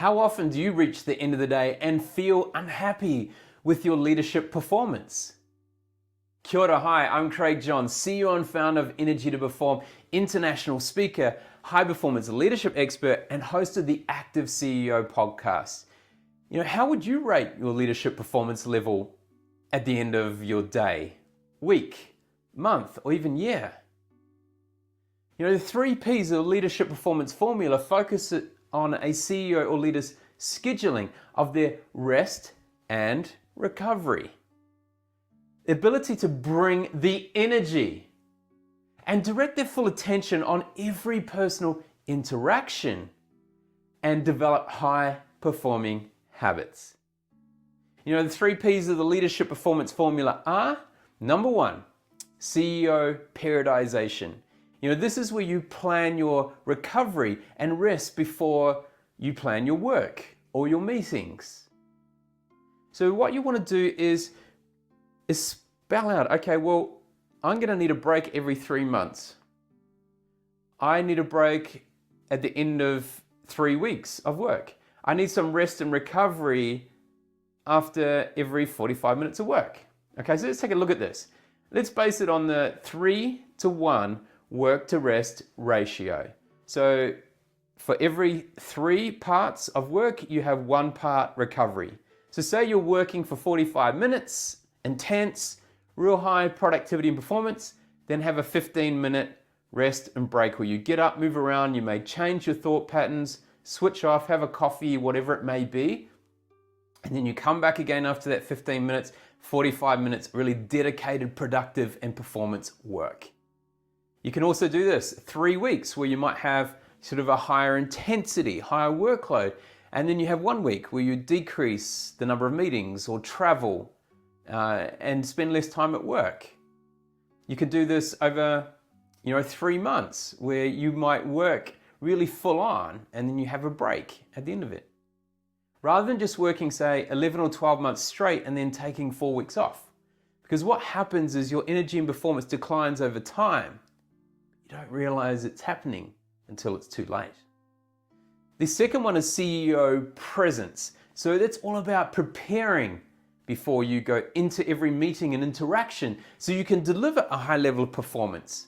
How often do you reach the end of the day and feel unhappy with your leadership performance? Kia ora, hi, I'm Craig John, CEO and founder of Energy to Perform, international speaker, high performance leadership expert, and host of the Active CEO podcast. How would you rate your leadership performance level at the end of your day, week, month, or even year? The 3 P's of the leadership performance formula focus on a CEO or leader's scheduling of their rest and recovery. The ability to bring the energy and direct their full attention on every personal interaction and develop high performing habits. The 3 P's of the leadership performance formula are: number 1, CEO periodization. This is where you plan your recovery and rest before you plan your work or your meetings. So what you want to do is spell out, okay, well, I'm going to need a break every 3 months. I need a break at the end of 3 weeks of work. I need some rest and recovery after every 45 minutes of work. Okay, so let's take a look at this. Let's base it on the 3-to-1 work to rest ratio. So for every 3 parts of work, you have 1 part recovery. So say you're working for 45 minutes, intense, real high productivity and performance, then have a 15-minute rest and break where you get up, move around, you may change your thought patterns, switch off, have a coffee, whatever it may be, and then you come back again after that 15 minutes, 45 minutes, really dedicated, productive and performance work. You can also do this 3 weeks where you might have sort of a higher intensity, higher workload, and then you have 1 week where you decrease the number of meetings or travel and spend less time at work. You can do this over 3 months where you might work really full on and then you have a break at the end of it. Rather than just working, say, 11 or 12 months straight and then taking 4 weeks off. Because what happens is your energy and performance declines over time. You don't realize it's happening until it's too late. The second one is CEO presence. So that's all about preparing before you go into every meeting and interaction so you can deliver a high level of performance.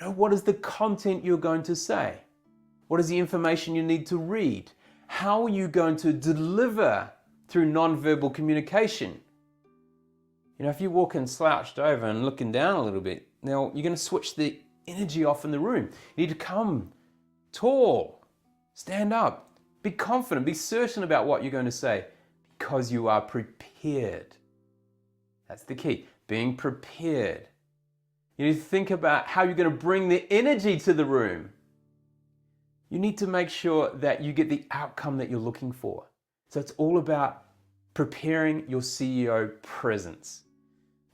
What is the content you're going to say? What is the information you need to read? How are you going to deliver through non-verbal communication? If you're walking slouched over and looking down a little bit, now you're going to switch the energy off in the room. You need to come tall, stand up, be confident, be certain about what you're going to say because you are prepared. That's the key, being prepared. You need to think about how you're going to bring the energy to the room. You need to make sure that you get the outcome that you're looking for. So it's all about preparing your CEO presence.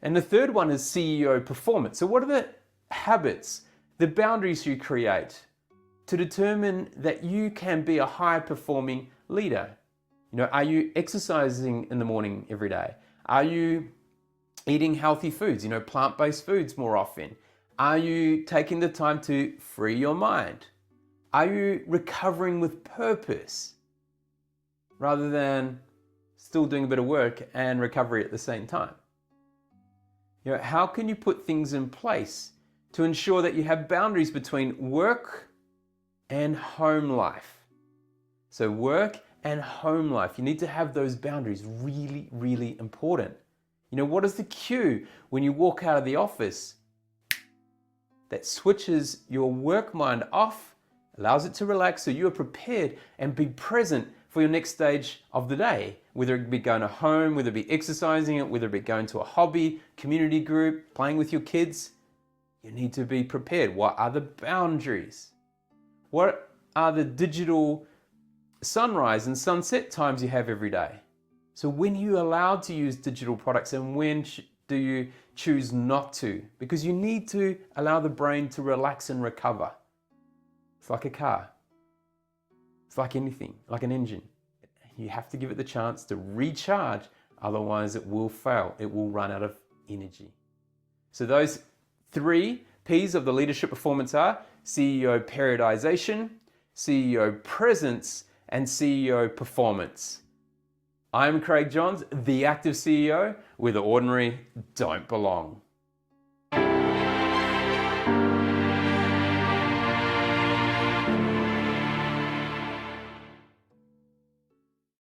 And the third one is CEO performance. So what are the habits, the boundaries you create to determine that you can be a high-performing leader? Are you exercising in the morning every day? Are you eating healthy foods, plant-based foods more often? Are you taking the time to free your mind? Are you recovering with purpose rather than still doing a bit of work and recovery at the same time? How can you put things in place to ensure that you have boundaries between work and home life? So work and home life, you need to have those boundaries, really, really important. What is the cue when you walk out of the office that switches your work mind off, allows it to relax so you are prepared and be present for your next stage of the day, whether it be going to home, whether it be exercising, whether it be going to a hobby, community group, playing with your kids. You need to be prepared. What are the boundaries? What are the digital sunrise and sunset times you have every day? So when are you allowed to use digital products and when do you choose not to? Because you need to allow the brain to relax and recover. It's like a car. It's like anything, like an engine. You have to give it the chance to recharge, otherwise it will fail. It will run out of energy. So those 3 P's of the leadership performance are CEO periodization, CEO presence, and CEO performance. I'm Craig Johns, the active CEO, where the ordinary don't belong.